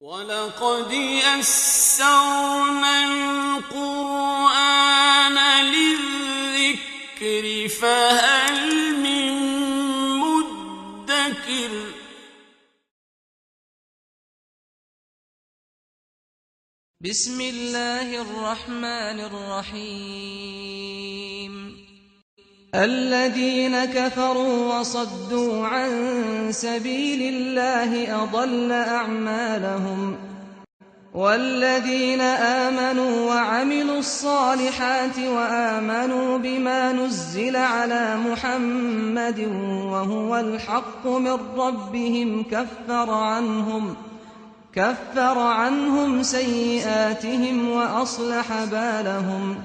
وَلَقَدْ يَسَّرْنَا الْقُرْآنَ لِلذِّكْرِ فَهَلْ مِن مُّدَّكِرٍ بسم اللہ الرحمن الرحیم الذين كفروا وصدوا عن سبيل الله أضل أعمالهم والذين آمنوا وعملوا الصالحات وآمنوا بما نزل على محمد وهو الحق من ربهم كفر عنهم سيئاتهم وأصلح بالهم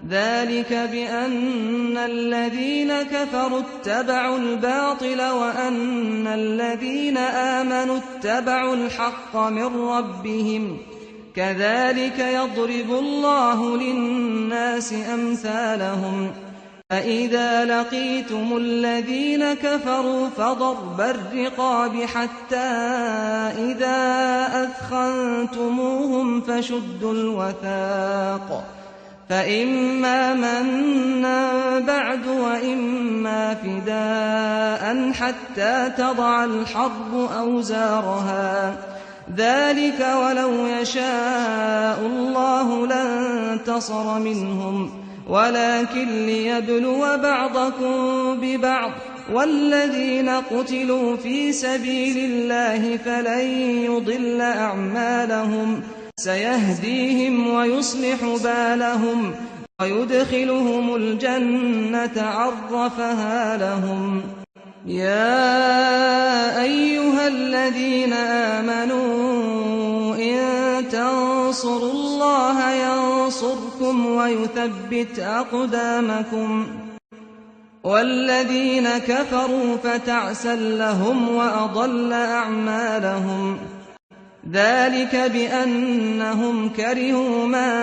ذلك بأن الذين كفروا اتبعوا الباطل وأن الذين آمنوا اتبعوا الحق من ربهم كذلك يضرب الله للناس أمثالهم فإذا لقيتم الذين كفروا فضرب الرقاب حتى إذا أثخنتموهم فشدوا الوثاق فإما منا بعد وإما فداء حتى تضع الحرب أوزارها ذلك ولو يشاء الله لانتصر منهم ولكن ليبلو بعضكم ببعض والذين قتلوا في سبيل الله فلن يضل أعمالهم سيهديهم ويصلح بالهم ويدخلهم الجنة عرفها لهم يا أيها الذين آمنوا إن تنصروا الله ينصركم ويثبت أقدامكم والذين كفروا فتعسا لهم وأضل أعمالهم ذلك بأنهم كرهوا ما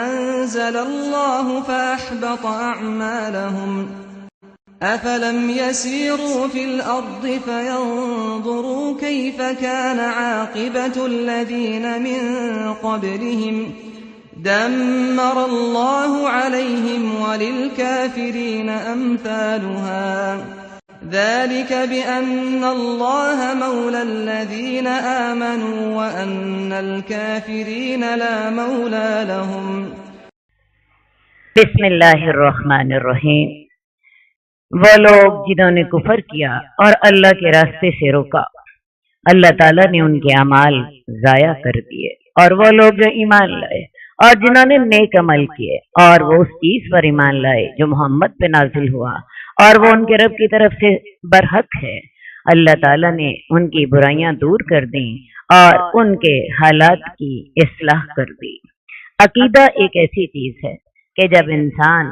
أنزل الله فأحبط أعمالهم أفلم يسيروا في الأرض فينظروا كيف كان عاقبة الذين من قبلهم دمر الله عليهم وللكافرين أمثالها ذلك بأن الله مولى الذين آمنوا وأن الكافرين لا مولى لهم بسم اللہ الرحمن الرحیم وہ لوگ جنہوں نے کفر کیا اور اللہ کے راستے سے روکا اللہ تعالیٰ نے ان کے اعمال ضائع کر دیے، اور وہ لوگ جو ایمان لائے اور جنہوں نے نیک عمل کیے اور وہ اس چیز پر ایمان لائے جو محمد پہ نازل ہوا اور وہ ان کے رب کی طرف سے برحق ہے، اللہ تعالیٰ نے ان کی برائیاں دور کر دیں اور ان کے حالات کی اصلاح کر دی۔ عقیدہ ایک ایسی چیز ہے کہ جب انسان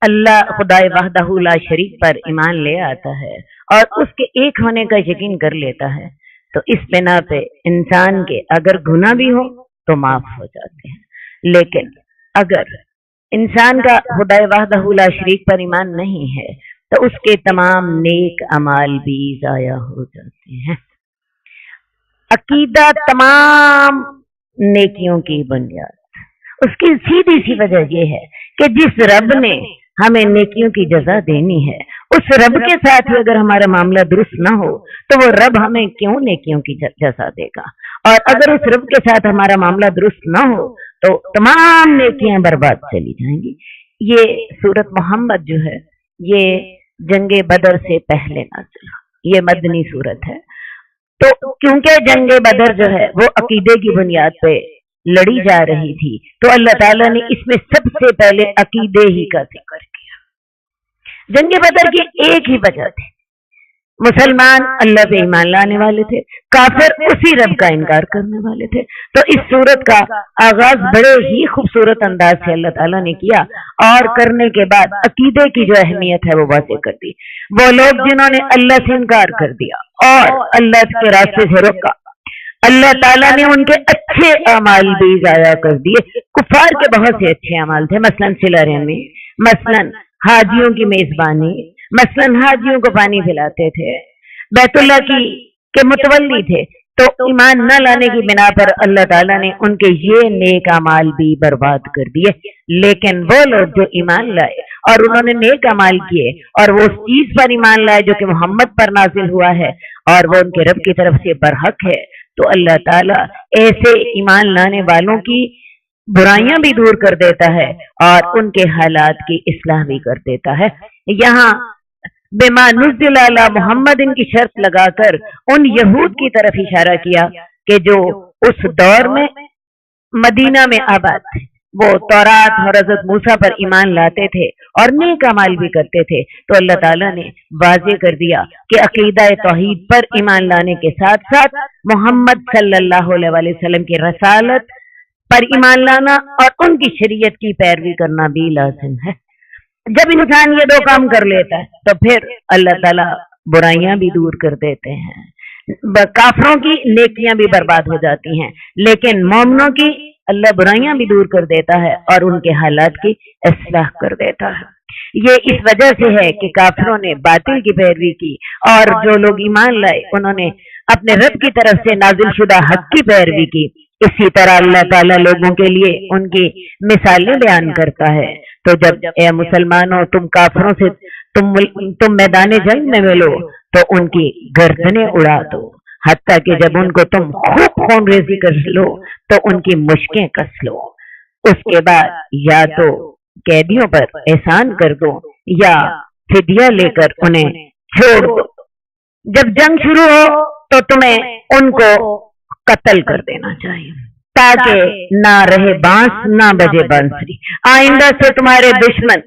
اللہ خدائے وحدہ لا شریک پر ایمان لے آتا ہے اور اس کے ایک ہونے کا یقین کر لیتا ہے تو اس بنا پہ انسان کے اگر گناہ بھی ہو تو معاف ہو جاتے ہیں، لیکن اگر انسان کا خدائے وحدہ لا شریک پر ایمان نہیں ہے تو اس کے تمام نیک اعمال بھی ضائع ہو جاتے ہیں۔ عقیدہ تمام نیکیوں کی بنیاد، اس کی سیدھی سی وجہ یہ ہے کہ جس رب نے ہمیں نیکیوں کی جزا دینی ہے اس رب کے ساتھ ہی اگر ہمارا معاملہ درست نہ ہو تو وہ رب ہمیں کیوں نیکیوں کی جزا دے گا، اور اگر اس رب کے ساتھ ہمارا معاملہ درست نہ ہو تو تمام نیکیاں برباد چلی جائیں گی۔ یہ سورت محمد جو ہے یہ جنگ بدر سے پہلے نازل ہوا، یہ مدنی سورت ہے، تو کیونکہ جنگ بدر جو ہے وہ عقیدے کی بنیاد پہ لڑی جا رہی تھی تو اللہ تعالیٰ نے اس میں سب سے پہلے عقیدے ہی کا ذکر کیا۔ جنگ بدر کی ایک ہی وجہ تھی، مسلمان اللہ پہ ایمان لانے والے تھے، کافر اسی رب کا انکار کرنے والے تھے، تو اس صورت کا آغاز بڑے ہی خوبصورت انداز سے اللہ تعالیٰ نے کیا اور کرنے کے بعد عقیدے کی جو اہمیت ہے وہ واضح کر دی۔ وہ لوگ جنہوں نے اللہ سے انکار کر دیا اور اللہ کے راستے سے روکا، اللہ تعالیٰ نے ان کے اچھے اعمال بھی ضائع کر دیے۔ کفار کے بہت سے اچھے اعمال تھے، مثلاً صلہ رحمی، مثلاً حاجیوں کی میزبانی، مثلاً حاجیوں کو پانی پلاتے تھے، بیت اللہ کے متولی تھے، तो ईमान न लाने की बिना पर अल्लाह ताला ने उनके ये नेक अमाल भी बर्बाद कर दिए। लेकिन वो लोग जो ईमान लाए और उन्होंने नेक अमाल किए और वो उस चीज पर ईमान लाए जो कि मोहम्मद पर नाजिल हुआ है और वो उनके रब की तरफ से बरहक है, तो अल्लाह ताला ऐसे ईमान लाने वालों की बुराइयां भी दूर कर देता है और उनके हालात की इस्लाह भी कर देता है। यहाँ बिमा नुज़्ज़िल अला मोहम्मद इनकी शर्त लगाकर उन यहूद की तरफ इशारा किया कि जो उस दौर में मदीना में आबाद थे, वो तौरात और हज़रत मूसा पर ईमान लाते थे और नेक अमाल भी करते थे। तो अल्लाह ताला ने वाज़ेह कर दिया कि अकीदा तौहीद पर ईमान लाने के साथ साथ मोहम्मद सल्लल्लाहु अलैहि वसल्लम की रसालत पर ईमान लाना और उनकी शरीयत की पैरवी करना भी लाजिम है। जब इंसान ये दो काम कर लेता है तो फिर अल्लाह ताला बुराइयां भी दूर कर देते हैं। काफरों की नेकियां भी बर्बाद हो जाती हैं, लेकिन मोमिनों की अल्लाह बुराइयां भी दूर कर देता है और उनके हालात की इस्लाह कर देता है। ये इस वजह से है कि काफिरों ने बातिल की पैरवी की और जो लोग ईमान लाए उन्होंने अपने रब की तरफ से नाजिल शुदा हक की पैरवी की। इसी तरह अल्लाह ताला लोगों के लिए उनकी मिसालें बयान करता है। तो जब ए मुसलमानों तुम काफिरों से तुम मैदान जंग में मिलो तो उनकी गर्दनें उड़ा दो, हत्ता कि जब उनको तुम खूब खून रेजी कर लो तो उनकी मुश्कें कस लो। उसके बाद या तो कैदियों पर एहसान कर दो या फिदिया लेकर उन्हें छोड़ दो। जब जंग शुरू हो तो तुम्हें उनको कत्ल कर देना चाहिए ताकि ना रहे बांस ना बजे बांसुरी, आइंदा से तुम्हारे दुश्मन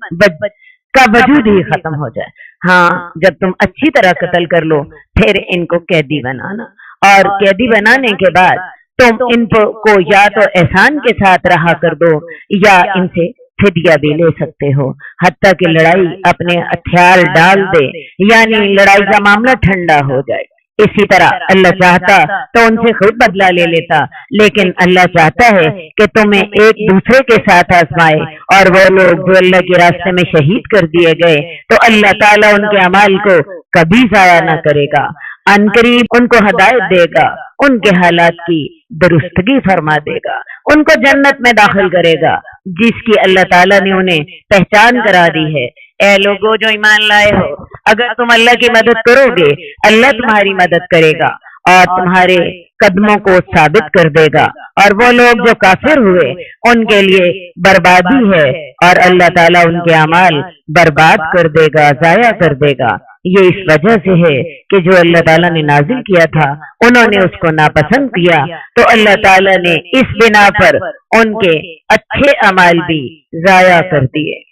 का वजूद ही खत्म हो जाए। हाँ, जब तुम अच्छी तरह कत्ल कर लो फिर इनको कैदी बनाना और कैदी बनाने के बाद तुम इनको या तो एहसान के साथ रहा कर दो या इनसे फिदिया भी ले सकते हो, हत्ता कि लड़ाई अपने हथियार डाल दे, यानी लड़ाई का मामला ठंडा हो जाए। इसी तरह अल्लाह चाहता तो उनसे खुद बदला ले लेता, लेकिन अल्लाह चाहता है कि तुम्हें एक दूसरे के साथ आजमाए और वो लोग जो अल्लाह के रास्ते में शहीद कर दिए गए तो अल्लाह ताला उनके अमाल को कभी जाया न करेगा, अनकरीब उनको हिदायत देगा, उनके हालात की दुरुस्तगी फरमा देगा, उनको जन्नत में दाखिल करेगा जिसकी अल्लाह ताला ने उन्हें पहचान करा दी है। ए लोगों जो ईमान लाए हो, अगर तुम अल्लाह की मदद करोगे अल्लाह तुम्हारी मदद करेगा और तुम्हारे कदमों को साबित कर देगा। और वो लोग जो काफिर हुए उनके लिए बर्बादी है और अल्लाह ताला उनके अमाल बर्बाद कर देगा, जाया कर देगा। ये इस वजह से है कि जो अल्लाह ताला ने नाजिल किया था उन्होंने उसको नापसंद किया, तो अल्लाह ताला ने इस बिना पर उनके अच्छे अमाल भी जाया कर दिए।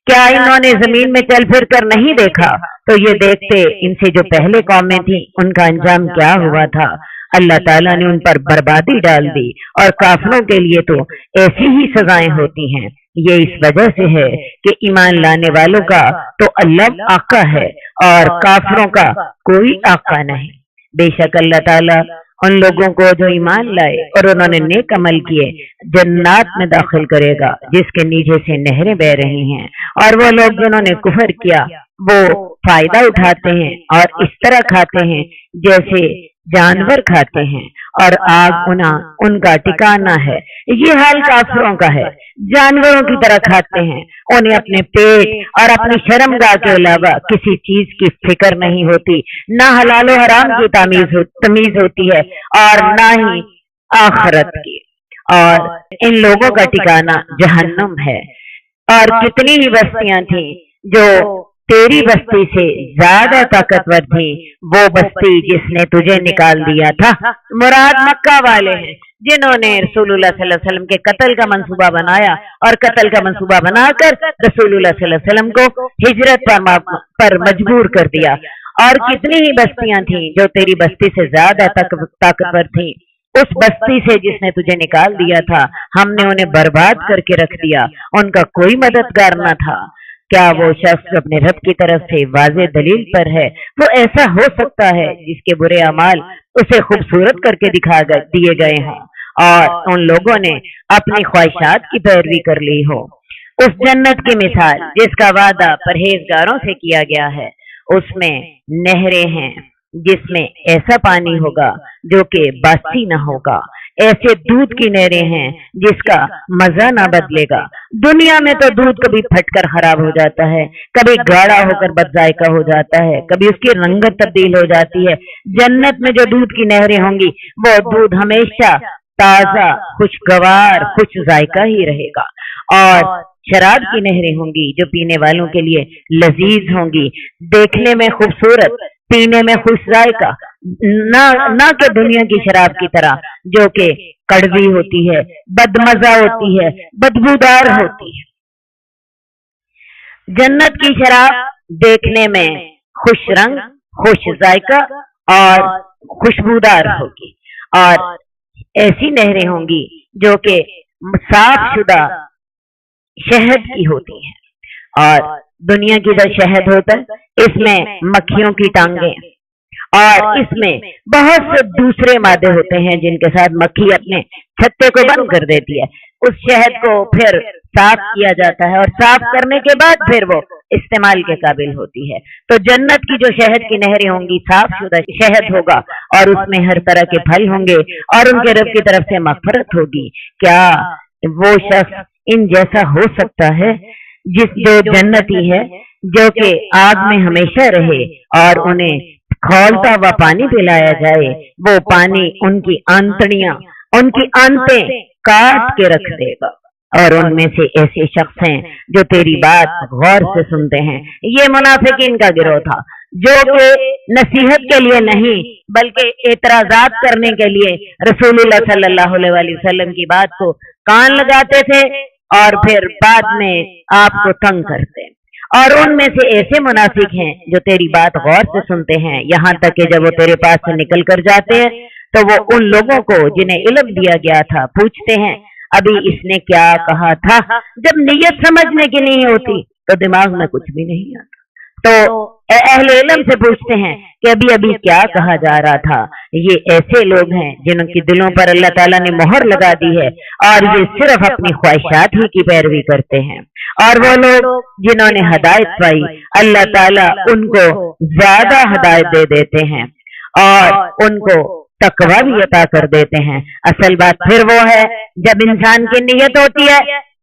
क्या इन्होंने जमीन में चल फिर कर नहीं देखा तो ये देखते इनसे जो पहले कौमें थी उनका अंजाम क्या हुआ था। अल्लाह ताला ने उन पर बर्बादी डाल दी और काफिरों के लिए तो ऐसी ही सजाएं होती हैं। ये इस वजह से है कि ईमान लाने वालों का तो अल्लाह आका है और काफिरों का कोई आका नहीं। बेशक अल्लाह ताला उन लोगों को जो ईमान लाए और उन्होंने नेक अमल किए जन्नात में दाखिल करेगा जिसके नीचे से नहरें बह रही हैं, और वो लोग जिन्होंने कुफर किया वो फायदा उठाते हैं और इस तरह खाते हैं जैसे जानवर खाते हैं और आग उनका ठिकाना है। ये हाल काफिरों का है, जानवरों की तरह खाते हैं, उन्हें अपने पेट और अपनी शर्मगाह के अलावा किसी चीज की फिक्र नहीं होती, ना हलाल और हराम की तमीज होती है और ना ही आखिरत की। और इन लोगों का ठिकाना जहन्नुम है। और कितनी ही बस्तियां थी जो तेरी बस्ती से ज्यादा ताकतवर थी, वो बस्ती जिसने तुझे निकाल दिया था। मुराद मक्का वाले हैं जिन्होंने रसूलुल्लाह सल्लल्लाहु अलैहि वसल्लम के कत्ल का मंसूबा बनाया और कत्ल का मंसूबा बनाकर रसूलुल्लाह सल्लल्लाहु अलैहि वसल्लम को हिजरत पर मजबूर कर दिया। और कितनी ही बस्तियां थी जो तेरी बस्ती से ज्यादा ताकतवर थी, उस बस्ती से जिसने तुझे निकाल दिया था हमने उन्हें बर्बाद करके रख दिया, उनका कोई मददगार न था। क्या वो शख्स अपने रब की तरफ से वाज़ेह दलील पर है? वो ऐसा हो सकता है जिसके बुरे अमाल उसे खूबसूरत करके दिखा दिए गए हों और उन लोगों ने अपनी ख्वाहिशात की पैरवी कर ली हो। उस जन्नत की मिसाल जिसका वादा परहेजगारों से किया गया है, उसमें नहरें हैं जिसमें ऐसा पानी होगा जो कि बासी ना होगा, ऐसे दूध की नहरें हैं जिसका मजा ना बदलेगा। दुनिया में तो दूध कभी फटकर खराब हो जाता है, कभी गाढ़ा होकर बदजायका हो जाता है, कभी उसकी रंगत तब्दील हो जाती है। जन्नत में जो दूध की नहरें होंगी वो दूध हमेशा ताजा, खुशगवार, खुश जायका ही रहेगा। और शराब की नहरें होंगी जो पीने वालों के लिए लजीज होंगी, देखने में खूबसूरत, पीने में खुश जायका, ना कि दुनिया की शराब की तरह जो कि कड़वी होती है, बदमजा होती है, बदबूदार होती है। जन्नत की शराब देखने में खुश रंग, खुश जायका और खुशबूदार होगी, और ऐसी नहरें होंगी जो कि साफ शुदा शहद की होती हैं। और दुनिया की जो शहद होता है इसमें मक्खियों की टांगे और इसमें बहुत से दूसरे मादे होते हैं जिनके साथ मक्खी अपने छत्ते को बंद कर देती है। उस शहद को फिर साफ किया जाता है और साफ करने के बाद फिर वो इस्तेमाल के काबिल होती है। तो जन्नत की जो शहद की नहरें होंगी साफ शुदा शहद होगा और उसमें हर तरह के फल होंगे और उनके रब की तरफ से मग़फ़िरत होगी। क्या वो शख्स इन जैसा हो सकता है जो जन्नती है, जो कि आग में हमेशा रहे और उन्हें खौलता हुआ पानी पिलाया जाए, वो पानी उनकी आंतड़ियां, उनकी आंतें काट के रख देगा। और उनमें से ऐसे शख्स हैं जो तेरी बात गौर से सुनते हैं। ये मुनाफिकीन का गिरोह था जो कि नसीहत के लिए नहीं बल्कि एतराजात करने के लिए रसूलुल्लाह सल्लल्लाहु अलैहि वसल्लम की बात को कान लगाते थे और फिर बाद में आपको तंग करते। और उनमें से ऐसे मुनाफिक हैं जो तेरी बात गौर से सुनते हैं, यहाँ तक कि जब वो तेरे पास से निकल कर जाते हैं तो वो उन लोगों को जिन्हें इल्म दिया गया था पूछते हैं अभी इसने क्या कहा था। जब नीयत समझने की नहीं होती तो दिमाग में कुछ भी नहीं आता। तो अहले इल्म से पूछते हैं कि अभी अभी क्या कहा जा रहा था। ये ऐसे लोग हैं जिनकी दिलों पर अल्लाह ताला ने मोहर लगा दी है और ये सिर्फ अपनी ख्वाहिशात ही की पैरवी करते हैं। और वो लोग जिन्होंने हदायत पाई अल्लाह ताला उनको ज्यादा हदायत दे देते हैं और उनको तकवा भी अता कर देते हैं। असल बात फिर वो है जब इंसान की नीयत होती है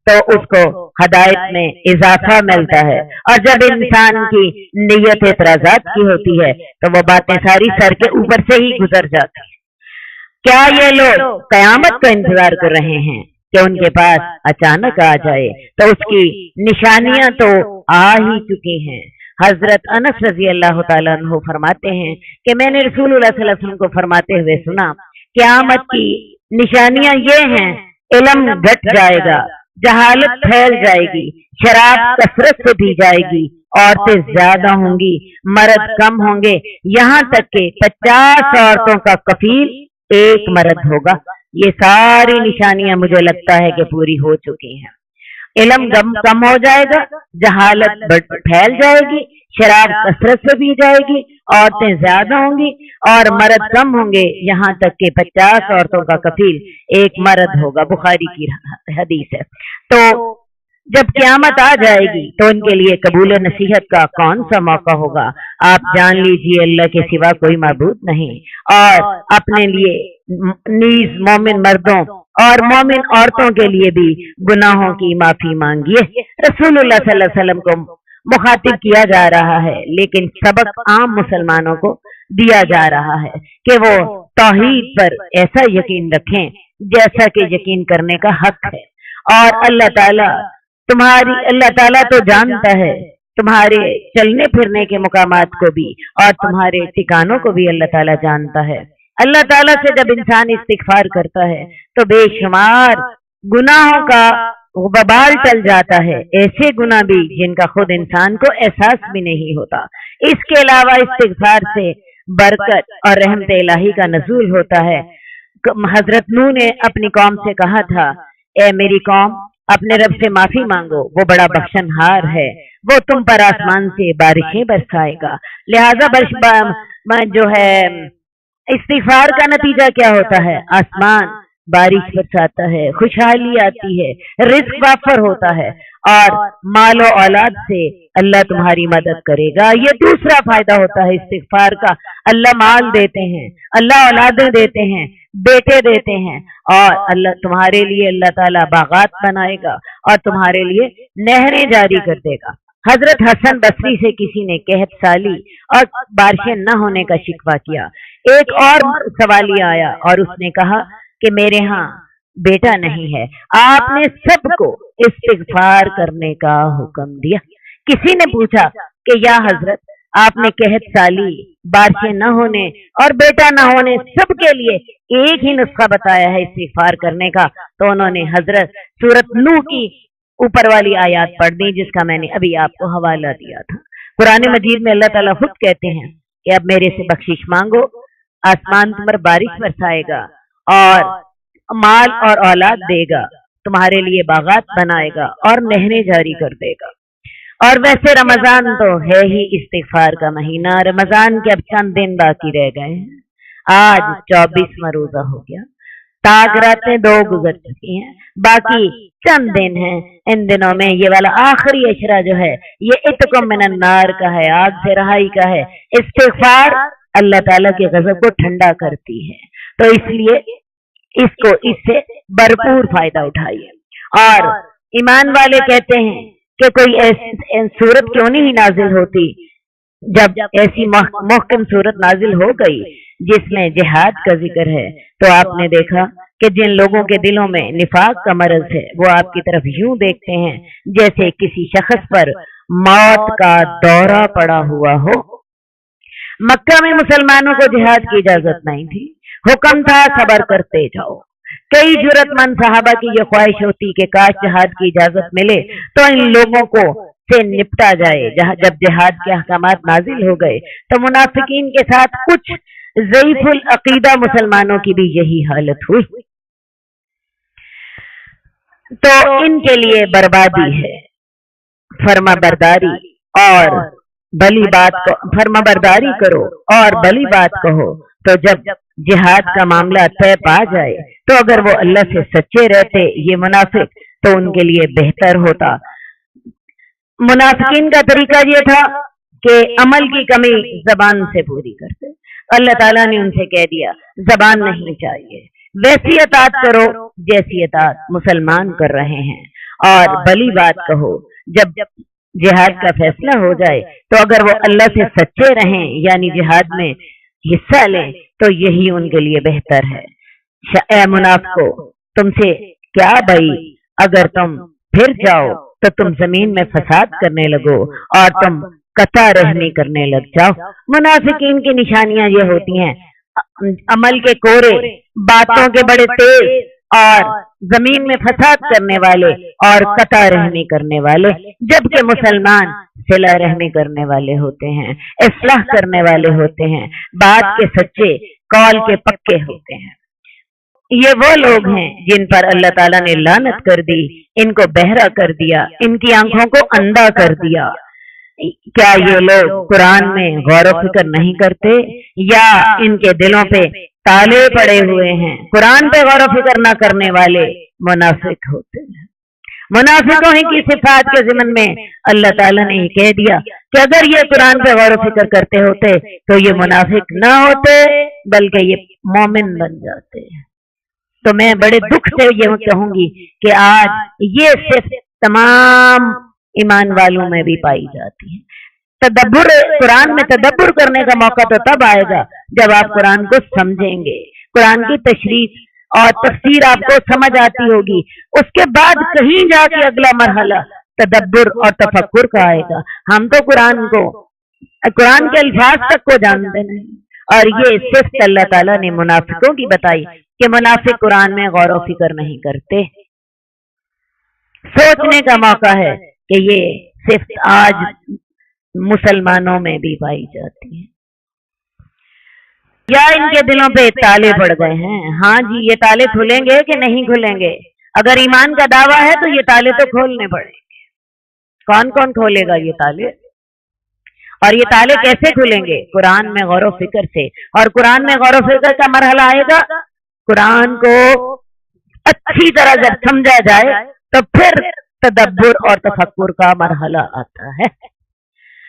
तो उसको हदायत में इजाफा मिलता है, और जब इंसान की नीयत एतराजात की होती है तो वो बातें सारी सर के ऊपर से ही गुजर जाती हैं। क्या ये लोग कयामत का इंतजार कर रहे हैं कि उनके पास अचानक आ जाए? तो उसकी निशानियां तो आ ही चुकी हैं। हजरत अनस रजी अल्लाह तआला अन्हु फरमाते हैं कि मैंने रसूलुल्लाह सल्लल्लाहु अलैहि वसल्लम को फरमाते हुए सुना, क़यामत की निशानियां ये हैं, इल्म घट जाएगा, जहालत फैल जाएगी, शराब कसरत से पी जाएगी, औरतें ज्यादा होंगी, मर्द कम होंगे, यहाँ तक के 50 औरतों का कफील एक मर्द होगा। ये सारी निशानियां मुझे लगता है कि पूरी हो चुकी हैं। इल्म कम हो जाएगा, जहालत फैल जाएगी, शराब कसरत से पी जाएगी, औरतें ज्यादा होंगी और मर्द कम होंगे, यहाँ तक कि 50 औरतों का कफील एक मर्द होगा। बुखारी की हदीस है। तो जब क़यामत आ जाएगी तो उनके लिए कबूल नसीहत का कौन सा मौका होगा? आप जान लीजिए अल्लाह के सिवा कोई माबूद नहीं, और अपने लिए नीज मोमिन मर्दों और मोमिन औरतों के लिए भी गुनाहों की माफी मांगिए। रसूलुल्लाह सल्लल्लाहु अलैहि वसल्लम को मुखातिब किया जा रहा है, लेकिन सबक आम मुसलमानों को दिया जा रहा है कि वो तौहीद पर ऐसा यकीन रखें जैसा कि यकीन करने का हक है। और अल्लाह ताला तो जानता है तुम्हारे चलने फिरने के मुकामात को भी और तुम्हारे ठिकानों को भी अल्लाह ताला जानता है। अल्लाह ताला से जब इंसान इस्तिग़फ़ार करता है तो बेशुमार गुनाहों का वबाल टल जाता है, ऐसे गुनाह भी जिनका खुद इंसान को एहसास भी नहीं होता। इसके अलावा इस्तिग़फ़ार से बरकत और रहमत इलाही का नज़ूल होता है। हजरत नूह ने अपनी कौम से कहा था, ए मेरी कौम, अपने रब से माफी मांगो, वो बड़ा बख्शनहार है, वो तुम पर आसमान से बारिशें बरसाएगा। लिहाजा जो है इस्तिग़फ़ार का नतीजा क्या होता है? आसमान बारिश बरसाता है, खुशहाली आती है, रिस्क वाफर होता है और माल और औलाद से अल्लाह तुम्हारी मदद करेगा। ये दूसरा फायदा होता है इस्तिगफार का। अल्लाह माल देते हैं, अल्लाह औलादें देते हैं, बेटे देते हैं और अल्लाह तुम्हारे लिए अल्लाह ताला बागात बनाएगा और तुम्हारे लिए नहरें जारी कर देगा। हजरत हसन बसरी से किसी ने कहत साली और बारिशें न होने का शिकवा किया। एक और सवाली आया और उसने कहा कि मेरे यहाँ बेटा नहीं है। आपने सबको इस्तिगफार करने का हुक्म दिया। किसी ने पूछा कि या हजरत, आपने कहत साली, बारिशें न होने और बेटा न होने सबके लिए एक ही नुस्खा बताया है इस्तिगफार करने का। तो उन्होंने हजरत सूरत नूह की ऊपर वाली आयत पढ़ दी जिसका मैंने अभी आपको हवाला दिया था। कुरान मजीद में अल्लाह ताला खुद कहते हैं कि अब मेरे से बख्शिश मांगो, आसमान तुम पर बारिश बरसाएगा और माल और औलाद देगा, तुम्हारे लिए बागात बनाएगा और नहरें जारी कर देगा। और वैसे रमजान तो है ही इस्तिगफार का महीना। रमजान के अब चंद दिन बाकी रह गए हैं। आज 24वां रोजा हो गया, ताक रातें 2 गुजर चुकी हैं, बाकी चंद दिन हैं। इन दिनों में ये वाला आखिरी अशरा जो है ये इत्कुम मिनन नार का है, आग से रहाई का है। इस्तिगफार अल्लाह ताला के गजब को ठंडा करती है, तो इसलिए इससे भरपूर फायदा उठाइए। और ईमान वाले कहते हैं कि कोई ऐसी सूरत क्यों नहीं नाजिल होती। जब ऐसी मुहकम सूरत नाजिल हो गई जिसमें जिहाद का जिक्र है, तो आपने देखा कि जिन लोगों के दिलों में निफाक का मरज है वो आपकी तरफ यूं देखते हैं जैसे किसी शख्स पर मौत का दौरा पड़ा हुआ हो। मक्का में मुसलमानों को जिहाद की इजाजत नहीं थी, हुक्म था सबर करते जाओ। कई जुर्रतमंद सहाबा की ये ख्वाहिश होती कि काश जिहाद की इजाजत मिले तो इन लोगों को से निपटा जाए। जब जिहाद के अहकामात नाजिल हो गए तो मुनाफिकीन के साथ कुछ ज़ईफुल अकीदा मुसलमानों की भी यही हालत हुई। तो इनके लिए बर्बादी है, फर्माबरदारी और भली बात को फर्माबरदारी करो और भली बात कहो। तो जब जिहाद का मामला तय पा जाए तो अगर वो अल्लाह से सच्चे रहते ये मुनाफिक तो उनके लिए बेहतर होता। मुनाफिकीन का तरीका ये था कि अमल की कमी जबान से पूरी करते। अल्लाह ताला ने उनसे कह दिया जबान नहीं चाहिए, वैसी अतात करो जैसी अतात मुसलमान कर रहे हैं और भली बात कहो। जब जिहाद का फैसला हो जाए तो अगर वो अल्लाह से सच्चे रहें यानी जिहाद में हिस्सा लें तो यही उनके लिए बेहतर है। ए मुनाफिको, तुमसे क्या भाई, अगर तुम फिर जाओ तो तुम जमीन में फसाद करने लगो और तुम कता रहमी करने लग जाओ। मुनाफिकीन की निशानियां ये होती हैं अमल के कोरे, बातों के बड़े तेज और जमीन में फसाद करने वाले और कता रहमी करने वाले, जबकि मुसलमान सिला रहमी करने वाले होते हैं, इस्लाह करने वाले होते हैं, बात के सच्चे, कौल के पक्के होते हैं। ये वो लोग हैं जिन पर अल्लाह ताला ने लानत कर दी, इनको बहरा कर दिया, इनकी आंखों को अंधा कर दिया। क्या ये लोग कुरान में गौर व फिक्र नहीं करते या इनके दिलों पे ताले पड़े हुए हैं? कुरान पे गौर व फिक्र न करने वाले मुनाफिक होते हैं। मुनाफिकों ही की सिफात के ज़िमन में अल्लाह ताला ने ये कह दिया कि अगर ये कुरान पे गौर व फिक्र करते होते तो ये मुनाफिक ना होते बल्कि ये मोमिन बन जाते। तो मैं बड़े दुख से ये कहूंगी कि आज ये सिर्फ तमाम ईमान वालों में भी पाई जाती है। तदब्बुर, कुरान में तदब्बुर करने का मौका तो तब आएगा जब आप कुरान को समझेंगे, कुरान की तशरीह और तफसीर आपको समझ आती होगी, उसके बाद कहीं जाके अगला मरहला तदब्बुर और तफक्कुर का आएगा। हम तो कुरान के अल्फाज तक को जानते नहीं, और ये सिर्फ अल्लाह ताला ने मुनाफिकों की बताई कि मुनाफिक कुरान में गौर व फिक्र नहीं करते। सोचने का मौका है कि ये सिर्फ आज मुसलमानों में भी पाई जाती है या इनके दिलों पे ताले पड़ गए हैं। हाँ जी, ये ताले खुलेंगे कि नहीं खुलेंगे? अगर ईमान का दावा है तो ये ताले तो खोलने पड़ेंगे। कौन कौन खोलेगा ये ताले? और ये ताले कैसे खुलेंगे? कुरान में गौर व फिक्र से। और कुरान में गौर व फिक्र का मरहला आएगा कुरान को अच्छी तरह जब समझा जाए तो फिर तदब्बुर और तफक्कुर का मरहला आता है।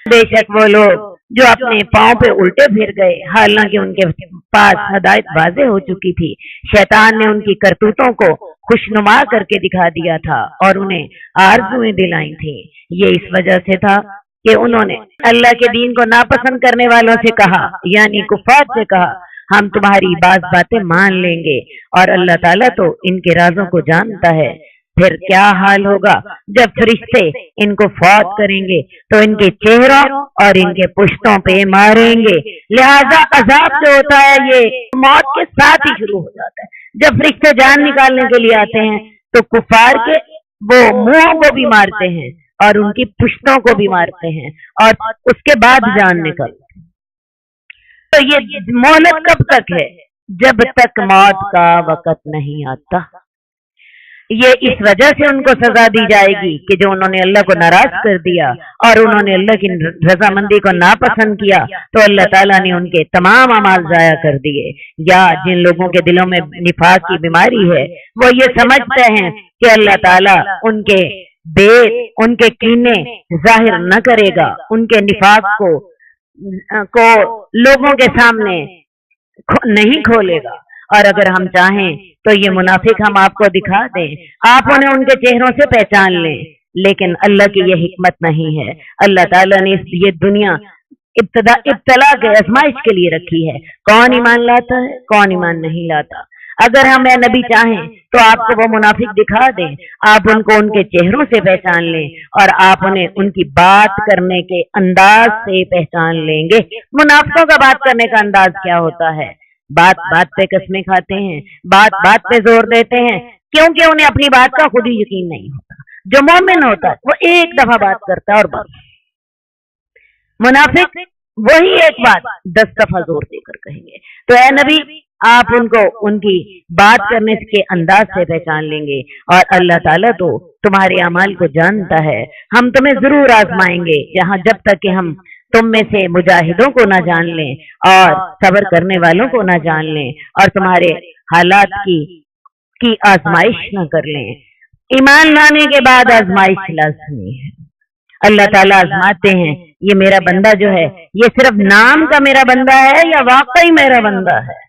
बेशक वो लोग जो अपने पांव पे उल्टे फिर गए, हालांकि उनके पास हदायत वाज़ेह हो चुकी थी, शैतान ने उनकी करतूतों को खुशनुमा करके दिखा दिया था और उन्हें आरज़ुएं दिलाई थी। ये इस वजह से था कि उन्होंने अल्लाह के दीन को नापसंद करने वालों से कहा, यानी कुफार से कहा, हम तुम्हारी बातें मान लेंगे, और अल्लाह ताला तो इनके राजों को जानता है। फिर क्या हाल होगा जब फरिश्ते इनको फौत करेंगे तो इनके चेहरों और इनके पुश्तों पे मारेंगे। लिहाजा अजाब जो होता है ये मौत के साथ ही शुरू हो जाता है। जब फरिश्ते जान निकालने के लिए आते हैं तो कुफार के वो मुंह को भी मारते हैं और उनकी पुश्तों को भी मारते हैं और उसके बाद जान निकलते हैं। तो ये मोहलत कब तक है? जब तक मौत का वक़्त नहीं आता। ये इस वजह से उनको सजा दी जाएगी कि जो उन्होंने अल्लाह को नाराज कर दिया और उन्होंने अल्लाह की रजामंदी को नापसंद किया, तो अल्लाह ताला ने उनके तमाम अमाल जाया कर दिए। या जिन लोगों के दिलों में निफाक की बीमारी है, वो ये समझते हैं कि अल्लाह ताला उनके कीने जाहिर न करेगा, उनके निफाक को लोगों के सामने नहीं खोलेगा। और अगर हम चाहें तो ये मुनाफिक हम आपको दिखा दें, आप उन्हें उनके चेहरों से पहचान लें, लेकिन अल्लाह की ये हिकमत नहीं है। अल्लाह ताला ने ये दुनिया इब्तला के आजमाइश के लिए रखी है। कौन ईमान लाता है, कौन ईमान नहीं लाता। अगर हम नबी चाहें तो आपको वो मुनाफिक दिखा दें, आप उनको उनके चेहरों से पहचान लें और आप उन्हें उनकी बात करने के अंदाज से पहचान लेंगे। मुनाफिकों का बात करने का अंदाज क्या होता है? बात बात पे कस्में खाते हैं, बात बात पे जोर देते हैं, क्योंकि उन्हें अपनी बात का खुद ही यकीन नहीं होता। जो मोमिन होता है वो एक दफा बात करता है और बस। मुनाफिक वही एक बात 10 दफा जोर देकर कहेंगे। तो ए नबी, आप उनको उनकी बात करने के अंदाज से पहचान लेंगे और अल्लाह ताला तो तुम्हारे अमाल को जानता है। हम तुम्हें जरूर आजमाएंगे, जब तक कि हम तुम में से मुजाहिदों को ना जान लें और सब्र करने वालों को ना जान लें और तुम्हारे हालात की आजमाइश ना कर लें। ईमान लाने के बाद आजमाइश लाज़मी है। अल्लाह ताला आजमाते हैं, ये मेरा बंदा जो है ये सिर्फ नाम का मेरा बंदा है या वाकई मेरा बंदा है।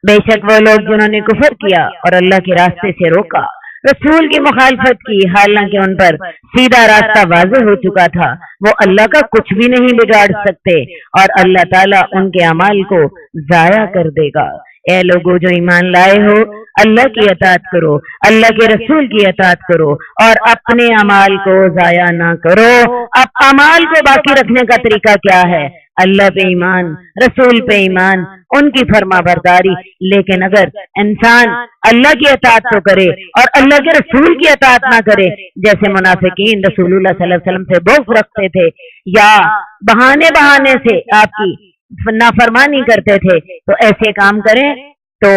बेशक वो लोग जिन्होंने कुफर किया और अल्लाह के रास्ते से रोका, रसूल की मुखालफत की, हालांकि उन पर सीधा रास्ता वाज़ेह हो चुका था, वो अल्लाह का कुछ भी नहीं बिगाड़ सकते और अल्लाह ताला उनके अमाल को जाया कर देगा। ए लोगों जो ईमान लाए हो, अल्लाह की अताअत करो, अल्लाह के रसूल की अताअत करो और अपने अमाल को जाया ना करो। अब अमाल को बाकी रखने का तरीका क्या है? अल्लाह पे ईमान, रसूल पे ईमान, उनकी फरमाबरदारी। लेकिन अगर इंसान अल्लाह की अताअत तो करे और अल्लाह के रसूल की अताअत ना करे, जैसे मुनाफिकीन रसूलुल्लाह सल्लल्लाहु अलैहि वसल्लम से बुग़्ज़ रखते थे या बहाने से आपकी नाफरमानी करते थे, तो ऐसे काम करें तो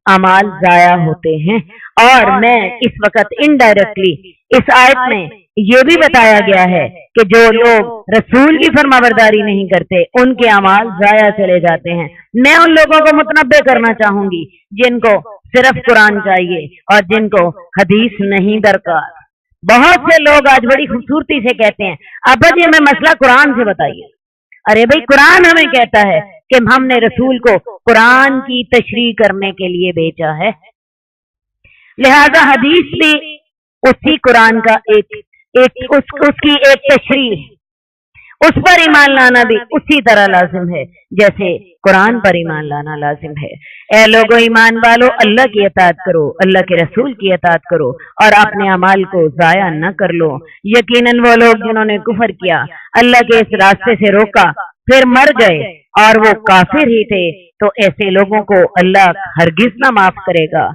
अमाल जाया होते हैं। और मैं इस वक्त इनडायरेक्टली इस आयत में ये भी बताया गया है कि जो लोग रसूल की फरमाबरदारी नहीं करते उनके अमाल जाया चले जाते हैं। मैं उन लोगों को मुतनब्बे करना चाहूंगी जिनको सिर्फ कुरान चाहिए और जिनको हदीस नहीं दरकार। बहुत से लोग आज बड़ी खूबसूरती से कहते हैं, अब जी हमें मसला कुरान से बताइए। अरे भाई, कुरान हमें कहता है कि हमने रसूल को कुरान की तशरीह करने के लिए भेजा है, लिहाजा हदीस भी उसी कुरान का उसकी एक तशरीह, उस पर ईमान लाना भी उसी तरह लाजिम है जैसे कुरान पर ईमान लाना लाजिम है। ए लोगो ईमान वालो, अल्लाह की अताअत करो, अल्लाह के रसूल की अताअत करो और अपने अमाल को जाया न कर लो। यकीनन वो लोग जिन्होंने कुफर किया, अल्लाह के इस रास्ते से रोका, फिर मर गए और वो काफिर ही थे, तो ऐसे लोगों को अल्लाह हरगिज ना माफ करेगा।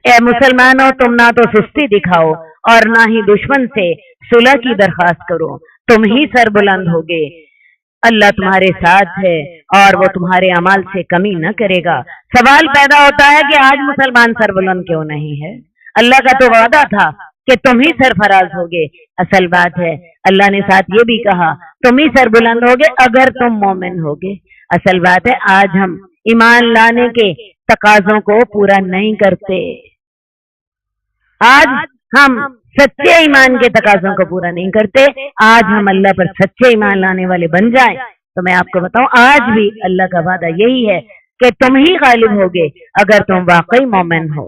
ए मुसलमानों, तुम ना तो सुस्ती दिखाओ और ना ही दुश्मन से सुलह की दरखास्त करो, तुम ही सरबुलंद होगे। अल्लाह तुम्हारे साथ है और वो तुम्हारे अमाल से कमी न करेगा। सवाल पैदा होता है कि आज मुसलमान सरबुलंद क्यों नहीं है? अल्लाह का तो वादा था कि तुम ही सरफराज होगे। असल बात है, अल्लाह ने साथ ये भी कहा तुम ही सरबुलंद होगे अगर तुम मोमिन होगे। असल बात है, आज हम ईमान लाने के तकाजों को पूरा नहीं करते। आज हम सच्चे ईमान के तकाजों को पूरा नहीं करते। आज हम अल्लाह पर सच्चे ईमान लाने वाले बन जाएं तो मैं आपको बताऊं, आज भी अल्लाह का वादा यही है कि तुम ही गालिब होगे अगर तुम वाकई मोमिन हो।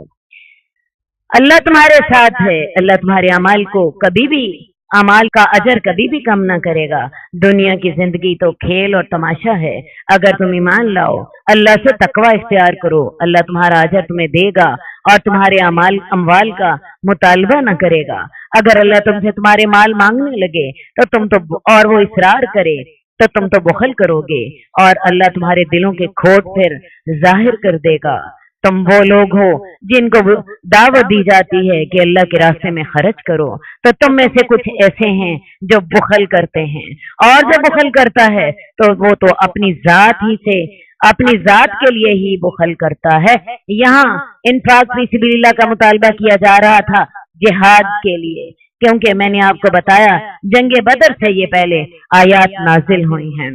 अल्लाह तुम्हारे साथ है। अल्लाह तुम्हारे अमाल को कभी भी, अमाल का अजर कभी भी कम ना करेगा। दुनिया की जिंदगी तो खेल और तमाशा है। अगर तुम ईमान लाओ, अल्लाह से तकवा इख्तियार करो, अल्लाह तुम्हारा अजर तुम्हें देगा और तुम्हारे अमवाल का मुतालबा न करेगा। अगर अल्लाह तुमसे तुम्हारे माल मांगने लगे तो तुम तो, और वो इसरार करे तो तुम तो बुखल करोगे और अल्लाह तुम्हारे दिलों के खोट फिर जाहिर कर देगा। तुम वो लोग हो जिनको दावत दी जाती है कि अल्लाह के रास्ते में खर्च करो, तो तुम में से कुछ ऐसे हैं जो बुखल करते हैं, और जो बुखल करता है तो वो तो अपनी जात ही से, अपनी जात के लिए ही बुखल करता है। यहाँ इन्फाक फी सबिलिल्लाह का मुतालबा किया जा रहा था जिहाद के लिए, क्योंकि मैंने आपको बताया जंगे बदर से ये पहले आयात नाजिल हुई हैं।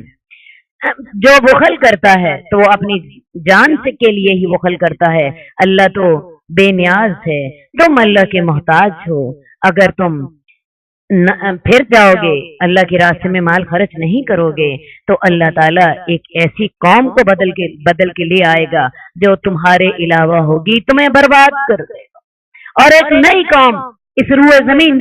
जो बुखल करता है तो वो अपनी जान से के लिए ही बुखल करता है। अल्लाह तो बेनियाज है, तुम अल्लाह के मोहताज हो। अगर तुम फिर जाओगे, अल्लाह के रास्ते में माल खर्च नहीं करोगे, तो अल्लाह ताला एक ऐसी कौम को बदल के ले आएगा जो तुम्हारे अलावा होगी, तुम्हें बर्बाद कर देगा, और एक नई कौम इस रूए जमीन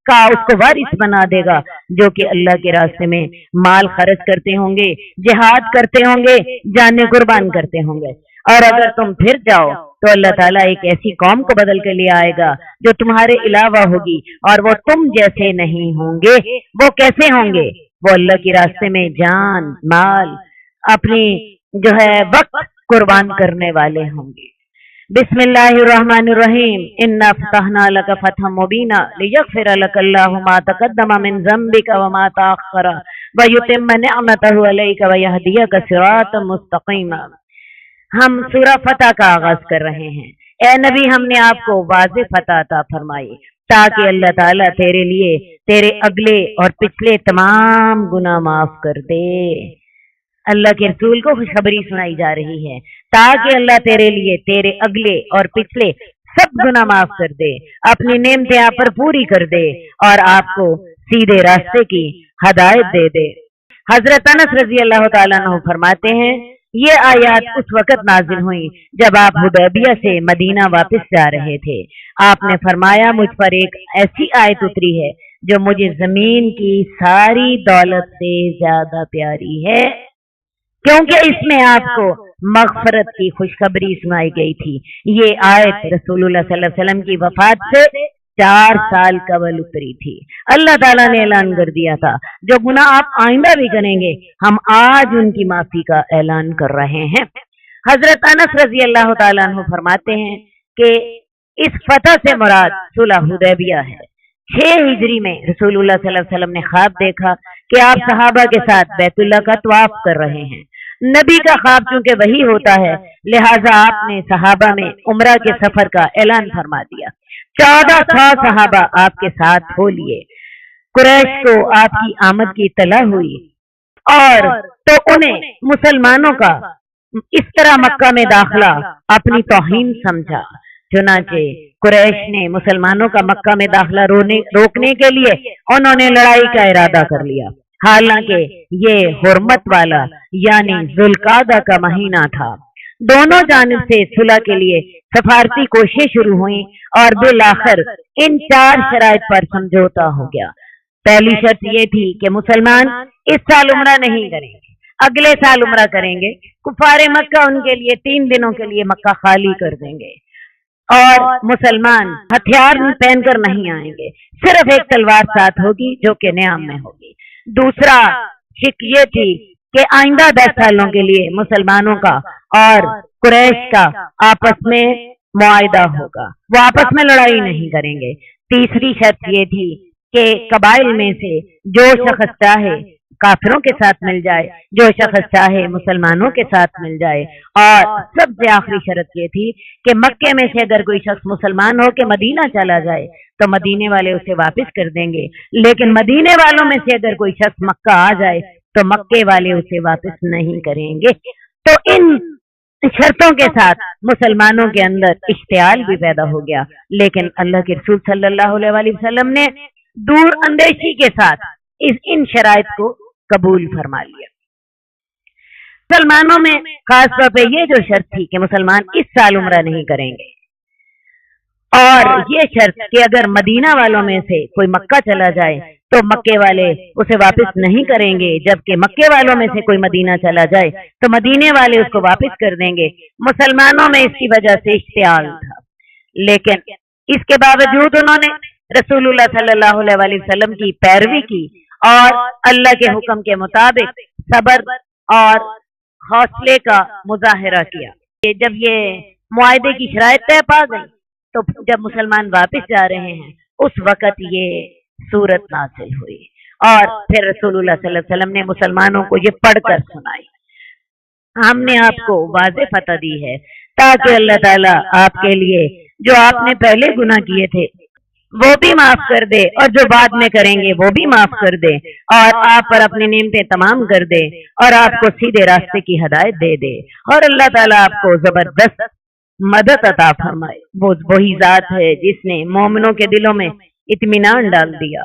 का उसको वारिस बना देगा जो कि अल्लाह के रास्ते में माल खर्च करते होंगे, जिहाद करते होंगे, जाने कुर्बान करते होंगे। और अगर तुम फिर जाओ तो अल्लाह ताला एक ऐसी कौम को बदल के ले आएगा जो तुम्हारे अलावा होगी, और वो तुम जैसे नहीं होंगे। वो कैसे होंगे? वो अल्लाह के रास्ते में जान, माल, अपनी जो है वक्त कुर्बान करने वाले होंगे। बिस्मिल्लाहिर्रहमानिर्रहीम। इन्ना फतहना लका फतहम मुबीना लियगफिर लकल्लाहु मा तक़द्दम मिन ज़म्बिका व मा तअख़्ख़र व युतिम्म निअमतहु अलैका व यहदियका सिरातम मुस्तक़ीमा। हम सूरह फतह का आगाज कर रहे हैं। ए नबी, हमने आपको वाज़ेह फतह अता फरमाई ताकि अल्लाह ताला तेरे लिए तेरे अगले और पिछले तमाम गुनाह माफ कर दे। अल्लाह के रसूल को खुशखबरी सुनाई जा रही है ताकि अल्लाह तेरे लिए तेरे अगले और पिछले सब गुनाह माफ कर दे, अपनी नेमतें आप पर पूरी कर दे और आपको सीधे रास्ते की हदायत दे दे। हजरत अनस रजी अल्लाह तआला अन्हु फरमाते हैं, ये आयत उस वक्त नाजिल हुई जब आप हुदैबिया से मदीना वापस जा रहे थे। आपने फरमाया, मुझ पर एक ऐसी आयत उतरी है जो मुझे जमीन की सारी दौलत से ज्यादा प्यारी है, क्योंकि इसमें आपको मगफरत की खुशखबरी सुनाई गई थी। ये आयत रसूलुल्लाह सल्लल्लाहु अलैहि वसल्लम की वफात से 4 साल कबल उतरी थी। अल्लाह ताला ने ऐलान कर दिया था, जो गुनाह आप आइंदा भी करेंगे हम आज उनकी माफी का ऐलान कर रहे हैं। हजरत अनस रजी अल्लाह ताला अन्हु फरमाते हैं कि इस फतह से मुराद सुलह हुदैबिया है। 6 हिजरी में रसूलुल्लाह सल्लल्लाहु अलैहि वसल्लम ने ख्वाब देखा कि आप सहाबा के साथ बैतुल्लाह का तवाफ कर रहे हैं। नबी का ख्वाब चूंकि वही होता है, लिहाजा आपने सहाबा में उम्रा के सफर का ऐलान फरमा दिया। 1400 सहाबा आपके साथ हो लिए। कुरैश को आपकी आमद की इत्तला हुई और तो उन्हें मुसलमानों का इस तरह मक्का में दाखिला अपनी तौहीन समझा। चुनाचे कुरैश ने मुसलमानों का मक्का में दाखिला रोकने के लिए उन्होंने लड़ाई का इरादा कर लिया। हालांकि ये हुर्मत वाला यानी जुल्कादा का महीना था। दोनों जानिब से सुलह के लिए सफारती कोशिशें शुरू हुई और बिलाखिर इन 4 शराइत पर समझौता हो गया। पहली शर्त ये थी कि मुसलमान इस साल उम्रा नहीं करेंगे, अगले साल उम्रा करेंगे। कुफारे मक्का उनके लिए 3 दिनों के लिए मक्का खाली कर देंगे और मुसलमान हथियार पहनकर नहीं आएंगे, सिर्फ एक तलवार साथ होगी जो कि नियाम में होगी। दूसरा शिक ये थी कि आइंदा 10 सालों के लिए मुसलमानों का और कुरैश का आपस में मुआहिदा होगा, वो आपस में लड़ाई नहीं करेंगे। तीसरी शर्त ये थी कि कबाइल में से जो शख्स चाहे काफिरों के साथ मिल जाए, जो शख्स चाहे मुसलमानों के साथ मिल जाए। और सबसे आखिरी शर्त ये थी कि मक्के में से अगर कोई शख्स मुसलमान हो के मदीना चला जाए तो मदीने वाले उसे वापस कर देंगे, लेकिन मदीने वालों में से अगर कोई शख्स मक्का आ जाए तो मक्के वाले उसे वापस नहीं करेंगे। तो इन शर्तों के साथ मुसलमानों के अंदर इश्तियाल भी पैदा हो गया, लेकिन अल्लाह के रसूल सल्लल्लाहु अलैहि वसल्लम ने दूर अंदेशी के साथ इन शराइत को कबूल फरमा लिया। मुसलमानों में खास तौर पे ये जो शर्त थी कि मुसलमान इस साल उम्रा नहीं करेंगे, और ये शर्त कि अगर मदीना वालों में से कोई मक्का चला जाए तो मक्के वाले उसे वापस नहीं करेंगे, जबकि मक्के वालों में से कोई मदीना चला जाए तो मदीने वाले उसको वापस कर देंगे। मुसलमानों में इसकी वजह से इश्तियाल था, लेकिन इसके बावजूद उन्होंने रसूलुल्लाह सल्लल्लाहु अलैहि वसल्लम की पैरवी की और अल्लाह के हुक्म के मुताबिक सब्र और हौसले का मुजाहिरा किया। जब ये मुआहदे की शराइत तय पा गई तो जब मुसलमान वापस जा रहे हैं उस वक़्त ये सूरत नाज़िल हुई और फिर रसूलुल्लाह सल्लल्लाहु अलैहि वसल्लम ने मुसलमानों को ये पढ़कर सुनाई। हमने आपको वाज़े फतह दी है ताकि अल्लाह ताला आपके लिए जो आपने पहले गुनाह किए थे वो भी माफ कर दे और जो बाद में करेंगे वो भी माफ कर दे, और आप पर अपनी नेमतें तमाम कर दे और आपको सीधे रास्ते की हिदायत दे दे, और अल्लाह ताला आपको जबरदस्त मदद अता फरमाए। वो वही जात है जिसने मोमिनों के दिलों में इत्मीनान डाल दिया,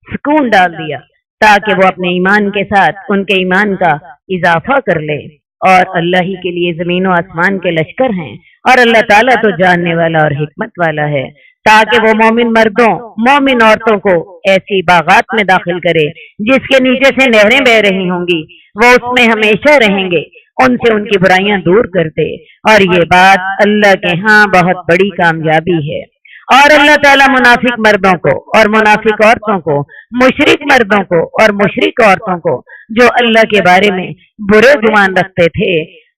सुकून डाल दिया, ताकि वो अपने ईमान के साथ उनके ईमान का इजाफा कर ले। और अल्लाह ही के लिए जमीन और आसमान के लश्कर हैं, और अल्लाह ताला तो जानने वाला और हिकमत वाला है, ताकि वो मोमिन मर्दों मोमिन औरतों को ऐसी बागात में दाखिल करे जिसके नीचे से नहरें बह रही होंगी, वो उसमें हमेशा रहेंगे, उनसे उनकी बुराइयां दूर कर दे। और ये बात अल्लाह के यहाँ बहुत बड़ी कामयाबी है। और अल्लाह ताला मुनाफिक मर्दों को और मुनाफिक औरतों को, मुशरिक मर्दों को और मुशरिक औरतों को जो अल्लाह के बारे में बुरे गुमान रखते थे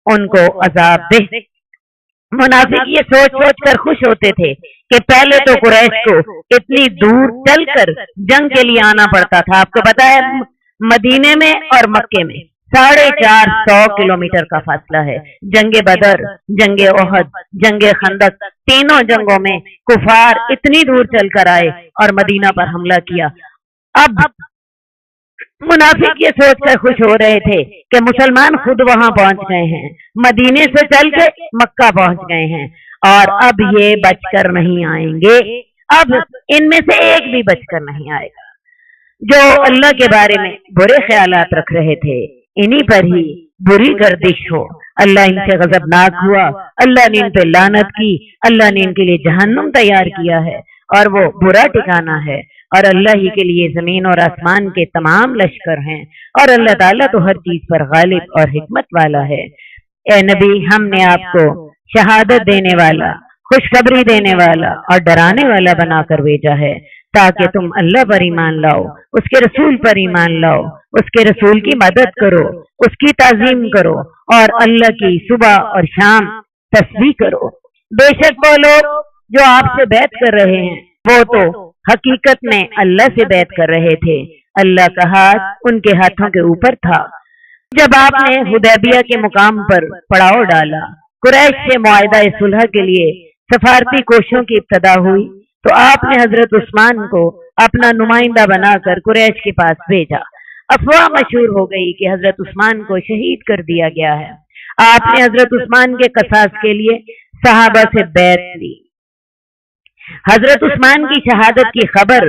उनको अजाब दे। मुनाफिक ये सोच सोच कर खुश होते थे कि पहले तो कुरैश को इतनी दूर चलकर जंग के लिए आना पड़ता था। आपको पता है मदीने में और मक्के में 450 किलोमीटर का फासला है। जंगे बदर, जंगे ओहद, जंगे खंदक, तीनों जंगों में कुफार इतनी दूर चलकर आए और मदीना पर हमला किया। अब मुनाफिक ये सोचकर खुश हो रहे थे कि मुसलमान खुद वहां पहुंच गए हैं, मदीने से चल के मक्का पहुंच गए हैं और अब ये बचकर नहीं आएंगे, अब इनमें से एक भी बचकर नहीं आएगा। जो अल्लाह के बारे में बुरे ख्यालात रख रहे थे इन्हीं पर ही बुरी गर्दिश हो, अल्लाह इनसे गजबनाक हुआ, अल्लाह ने इन पे लानत की, अल्लाह ने इनके लिए जहन्नुम तैयार किया है और वो बुरा ठिकाना है। और अल्लाह ही के लिए जमीन और आसमान के तमाम लश्कर हैं और अल्लाह ताला तो हर चीज पर गालिब और हिकमत वाला है। ए नबी, हमने आपको शहादत देने वाला, खुशखबरी देने वाला और डराने वाला बनाकर भेजा है ताकि तुम अल्लाह पर ईमान लाओ, उसके रसूल पर ईमान लाओ, उसके रसूल की मदद करो, उसकी ताजीम करो और अल्लाह की सुबह और शाम तस्बीह करो। बेशक वो लोग जो आपसे बैत कर रहे हैं वो तो हकीकत में अल्लाह से बैत कर रहे थे, अल्लाह का हाथ उनके हाथों के ऊपर था। जब आपने हुदैबिया के मुकाम पर पड़ाव डाला, कुरैश से मुआहदा सुलह के लिए सफारती कोशिशों की इब्तदा हुई, तो आपने हजरत उस्मान को अपना नुमाइंदा बनाकर कुरैश के पास भेजा। अफवाह मशहूर हो गई कि हजरत उस्मान को शहीद कर दिया गया है। आपने हजरत उस्मान के कसास के लिए सहाबा से बैत ली। हजरत उस्मान की शहादत की खबर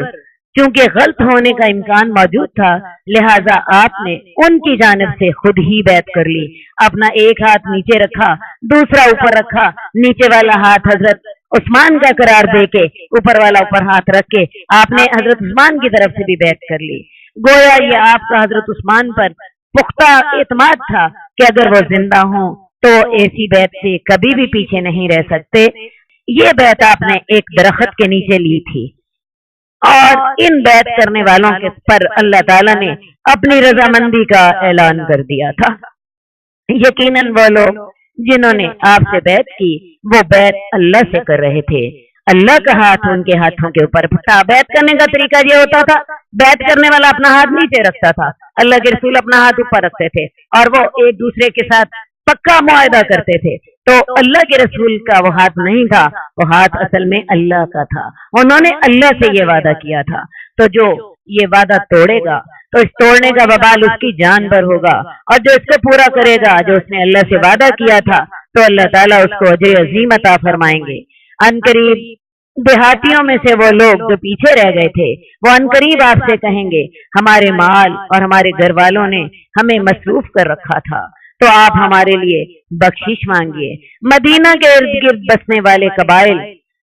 क्योंकि गलत होने का इम्कान मौजूद था, लिहाजा आपने उनकी जानिब से खुद ही बैत कर ली। अपना एक हाथ नीचे रखा, दूसरा ऊपर रखा, नीचे वाला हाथ हजरत उस्मान का करार देके ऊपर वाला ऊपर हाथ रख के आपने हजरत उस्मान की तरफ से भी बैत कर ली। गोया ये आपका हजरत उस्मान पर पुख्ता एतमाद था कि अगर वो जिंदा हो तो ऐसी बैत से कभी भी पीछे नहीं रह सकते। ये बैत आपने एक दरख्त के नीचे ली थी और इन बैत करने वालों के पर अल्लाह ताला ने अपनी रजामंदी का ऐलान कर दिया था। यकीनन वो लोग जिन्होंने आपसे बैत की वो बैत अल्लाह से कर रहे थे, अल्लाह का हाथ उनके हाथों के ऊपर था। बैत करने का तरीका ये होता था, बैत करने वाला अपना हाथ नीचे रखता था, अल्लाह के रसूल अपना हाथ ऊपर रखते थे और वो एक दूसरे के साथ पक्का मुआहदा करते थे। तो अल्लाह के रसूल का वो हाथ नहीं था, वो हाथ असल में अल्लाह का था। उन्होंने अल्लाह से ये वादा किया था, तो जो ये वादा तोड़ेगा तो इस तोड़ने का बबाल उसकी जान पर होगा, और जो इसको पूरा करेगा, जो उसने अल्लाह से वादा किया था, تو اللہ تعالیٰ اس کو اجر عظیم عطا فرمائیں گے۔ عنقریب دیہاتیوں میں سے وہ لوگ جو پیچھے رہ گئے تھے وہ عنقریب آپ سے کہیں گے ہمارے مال اور ہمارے گھر والوں نے ہمیں مصروف کر رکھا تھا، تو آپ ہمارے لیے بخشش مانگیے۔ مدینہ کے ارد گرد بسنے والے قبائل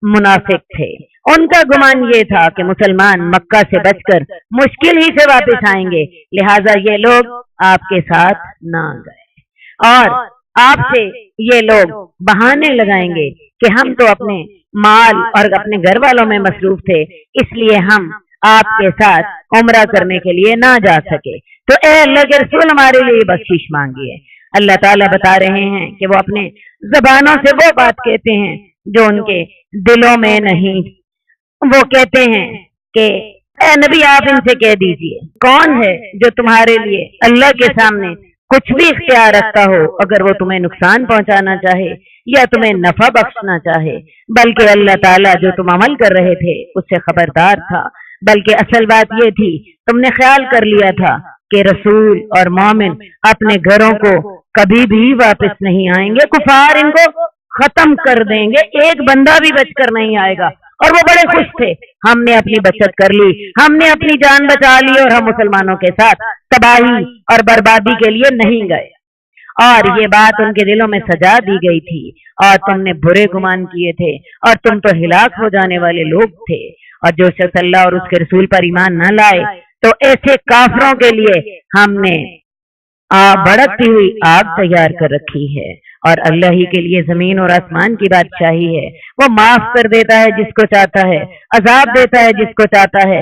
منافق تھے، ان کا گمان یہ تھا کہ مسلمان مکہ سے بچ کر مشکل ہی سے واپس آئیں گے، لہٰذا یہ لوگ آپ کے ساتھ نہ گئے، اور آپ سے یہ لوگ بہانے لگائیں گے کہ ہم تو اپنے مال اور اپنے گھر والوں میں مصروف تھے، اس لیے ہم آپ کے ساتھ عمرہ کرنے کے لیے نہ جا سکے، تو اے اللہ کے رسول ہمارے لیے بخشش مانگیے۔ اللہ تعالیٰ بتا رہے ہیں کہ وہ اپنے زبانوں سے وہ بات کہتے ہیں جو ان کے دلوں میں نہیں، وہ کہتے ہیں کہ اے نبی آپ ان سے کہہ دیجئے کون ہے جو تمہارے لیے اللہ کے سامنے کچھ بھی اختیار رکھتا ہو اگر وہ تمہیں نقصان پہنچانا چاہے یا تمہیں نفع بخشنا چاہے، بلکہ اللہ تعالیٰ جو تم عمل کر رہے تھے اس سے خبردار تھا، بلکہ اصل بات یہ تھی تم نے خیال کر لیا تھا کہ رسول اور مومن اپنے گھروں کو کبھی بھی واپس نہیں آئیں گے، کفار ان کو ختم کر دیں گے، ایک بندہ بھی بچ کر نہیں آئے گا، اور وہ بڑے خوش تھے ہم نے اپنی بچت کر لی، ہم نے اپنی جان بچا لی اور ہم مسلمانوں کے ساتھ تباہی اور بربادی کے لیے نہیں گئے، اور یہ بات ان کے دلوں میں سجا دی گئی تھی اور تم نے برے گمان کیے تھے اور تم تو ہلاک ہو جانے والے لوگ تھے، اور جو شخص اللہ اور اس کے رسول پر ایمان نہ لائے تو ایسے کافروں کے لیے ہم نے بھڑکتی ہوئی آگ تیار کر رکھی ہے، اور اللہ ہی کے لیے زمین اور آسمان کی بادشاہی ہے، وہ معاف کر دیتا ہے جس کو چاہتا ہے، عذاب دیتا ہے جس کو چاہتا ہے۔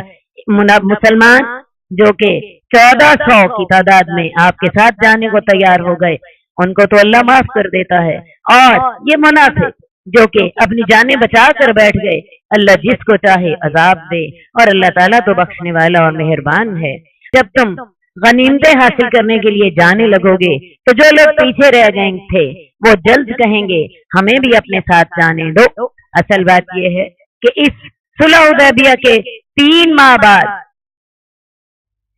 مسلمان جو کہ 1400 کی تعداد میں آپ کے ساتھ جانے کو تیار ہو گئے ان کو تو اللہ معاف کر دیتا ہے، اور یہ منافق جو کہ اپنی جانیں بچا کر بیٹھ گئے اللہ جس کو چاہے عذاب دے، اور اللہ تعالیٰ تو بخشنے والا اور مہربان ہے۔ جب تم غنیمتیں حاصل کرنے کے لیے جانے لگو گے تو جو لوگ پیچھے رہ گئے تھے وہ جلد کہیں گے ہمیں بھی اپنے ساتھ جانے دو۔ اصل بات یہ ہے کہ اس صلح حدیبیہ کے 3 ماہ بعد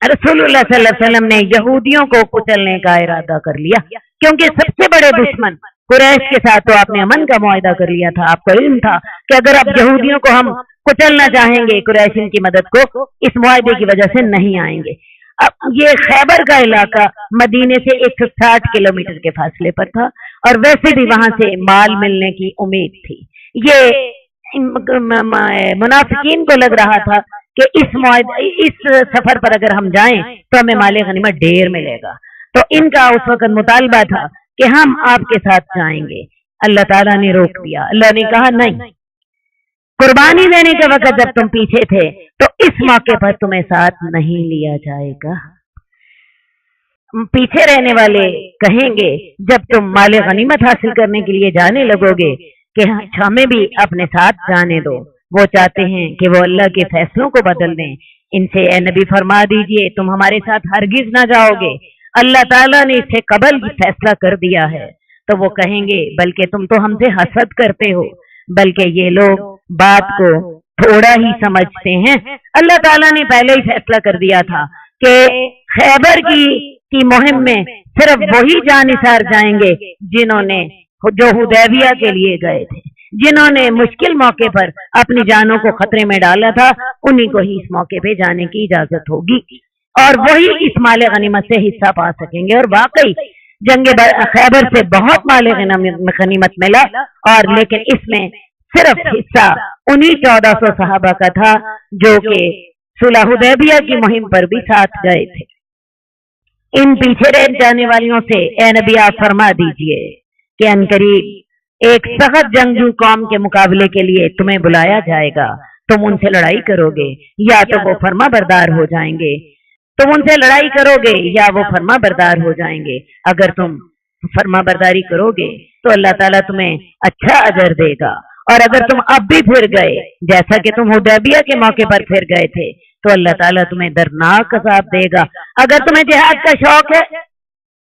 رسول اللہ صلی اللہ علیہ وسلم نے یہودیوں کو کچلنے کا ارادہ کر لیا، کیونکہ سب سے بڑے دشمن قریش کے ساتھ تو آپ نے امن کا معاہدہ کر لیا تھا، آپ کو علم تھا کہ اگر اب یہودیوں کو ہم کچلنا چاہیں گے قریش ان کی مدد کو اس معاہدے کی وجہ سے نہیں آئیں گے۔ اب یہ خیبر کا علاقہ مدینے سے 160 کلومیٹر کے فاصلے پر تھا، اور ویسے بھی وہاں سے مال ملنے کی امید تھی۔ یہ منافقین کو لگ رہا تھا کہ اس سفر پر اگر ہم جائیں تو ہمیں مال غنیمت ڈھیر ملے گا، تو ان کا اس وقت مطالبہ تھا کہ ہم آپ کے ساتھ جائیں گے۔ اللہ تعالیٰ نے روک دیا، اللہ نے کہا نہیں، قربانی دینے کے وقت جب تم پیچھے تھے تو اس موقع پر تمہیں ساتھ نہیں لیا جائے گا۔ پیچھے رہنے والے کہیں گے جب تم مال غنیمت حاصل کرنے کے لیے جانے لگو گے کہ ہمیں بھی اپنے ساتھ جانے دو، وہ چاہتے ہیں کہ وہ اللہ کے فیصلوں کو بدل دیں۔ ان سے اے نبی فرما دیجئے تم ہمارے ساتھ ہرگز نہ جاؤ گے، اللہ تعالیٰ نے اس سے قبل فیصلہ کر دیا ہے۔ تو وہ کہیں گے بلکہ تم تو ہم سے حسد کرتے ہو، بلکہ یہ لوگ بات کو تھوڑا ہی سمجھتے ہیں۔ اللہ تعالیٰ نے پہلے ہی فیصلہ کر دیا تھا کہ خیبر کی مہم میں صرف وہی جانثار جائیں گے جو حدیبیہ کے لیے گئے تھے، جنہوں نے مشکل موقع پر اپنی جانوں کو خطرے میں ڈالا تھا، انہی کو ہی اس موقع پہ جانے کی اجازت ہوگی، اور وہی اس مال غنیمت سے حصہ پا سکیں گے۔ اور واقعی جنگ خیبر سے بہت مال غنیمت ملا، اور لیکن اس میں صرف حصہ انہی 1400 صحابہ کا تھا جو کہ صلح حدیبیہ کی مہم پر بھی ساتھ گئے تھے۔ ان پیچھے رہ جانے والیوں سے اے نبی آپ فرما دیجئے کہ عنقریب ایک سخت جنگجو قوم کے مقابلے کے لیے تمہیں بلایا جائے گا، تم ان سے لڑائی کرو گے یا تو وہ فرما بردار ہو جائیں گے، تم ان سے لڑائی کرو گے یا وہ فرما بردار ہو جائیں گے۔ اگر تم فرما برداری کرو گے تو اللہ تعالیٰ تمہیں اچھا اجر دے گا، اور اگر تم اب بھی پھر گئے جیسا کہ تم حدیبیہ کے موقع پر پھر گئے تھے تو اللہ تعالیٰ تمہیں دردناک عذاب دے گا۔ اگر تمہیں جہاد کا شوق ہے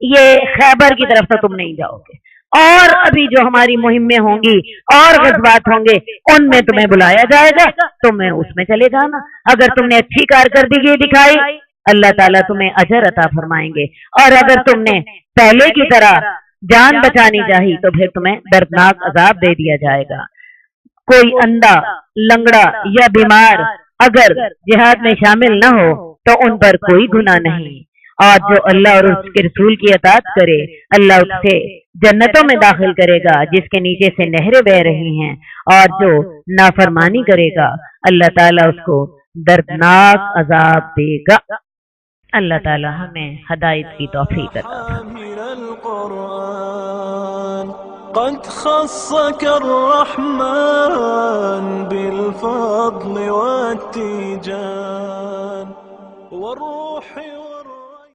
یہ خیبر کی طرف تو تم نہیں جاؤ گے، اور ابھی جو ہماری مہمیں ہوں گی اور غزوات ہوں گے ان میں تمہیں بلایا جائے گا، تمہیں اس میں چلے جانا۔ اگر تم نے اچھی کارکردگی دکھائی اللہ تعالیٰ تمہیں اجر عطا فرمائیں گے، اور اگر تم نے پہلے کی طرح جان بچانی چاہی تو پھر تمہیں دردناک عذاب دے دیا جائے گا۔ کوئی اندھا، لنگڑا یا بیمار اگر جہاد میں شامل نہ ہو تو ان پر کوئی گناہ نہیں، اور جو اللہ اور اس کے رسول کی اطاعت کرے اللہ اسے جنتوں میں داخل کرے گا جس کے نیچے سے نہریں بہ رہی ہیں، اور جو نافرمانی کرے گا اللہ تعالیٰ اس کو دردناک عذاب دے گا۔ اللہ تعالیٰ ہمیں ہدایت کی توفیق عطا القرآن قد خصك الرحمن بالفضل والتيجان والروح